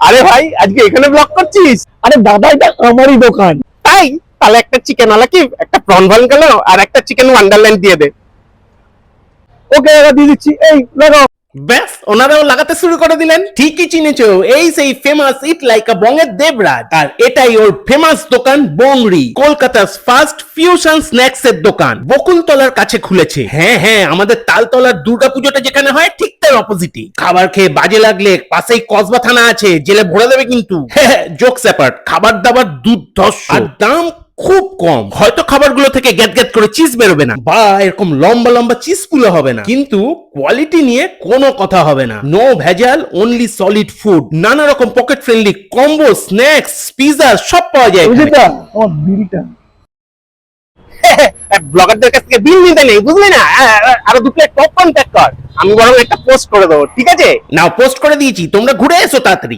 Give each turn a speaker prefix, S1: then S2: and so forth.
S1: আরে ভাই, আজকে এখানে ব্লগ করছিস?
S2: আরে দাদা, এটা আমারই দোকান।
S1: তাই? তাহলে একটা চিকেন আলাকিব, একটা প্রন ভাল গেল, আর একটা চিকেন ওয়ান্ডারল্যান্ড দিয়ে দে।
S2: ওকে দাদা, দিয়ে দিচ্ছি। এই লাগাও।
S1: ব্যাস, ওনারাও লাগাতে শুরু করে দিলেন। ঠিকই চিনেছো, এই সেই ফেমাস ইট লাইক আ বঙ্গের দেবরাজ, আর এটাই ওর ফেমাস দোকান বংরি, কলকাতার ফার্স্ট ফিউশন স্ন্যাক্স এর দোকান, বকুলতলার কাছে খুলেছে। হ্যাঁ হ্যাঁ, আমাদের তালতলার দুর্গাপুজোটা যেখানে হয় ঠিক তার অপোজিটে। খাবার খেয়ে বাজে লাগলে পাশেই কসবা থানা আছে, জেলে ভরে দেবে কিন্তু। জোকস অ্যাপার্ট, খাবার দাবার দুর্ধর্ষ, আর দাম খুব কম। হয়তো খাবারগুলো থেকে গ্যাট গ্যাট করে চিজ বেরোবে না, বা এরকম লম্বা লম্বা চিজ গুলো হবে না, কিন্তু কোয়ালিটি নিয়ে কোনো কথা হবে না। নো ভেজাল, অনলি সলিড ফুড। নানা রকম pocket friendly combo, snacks, pizza সব পাওয়া যায় এখানে।
S2: অভিজিৎদা, আমার বিড়িটা।
S1: ব্লগারদের কাছ থেকে বিল নিতে নেই, বুঝলি না? আরো 2 প্লেট পপকর্ন প্যাক কর, আমি বরং একটা পোস্ট করে দেবো, ঠিক আছে? নাও, পোস্ট করে দিয়েছি, তোমরা ঘুরে এসো তাড়াতাড়ি।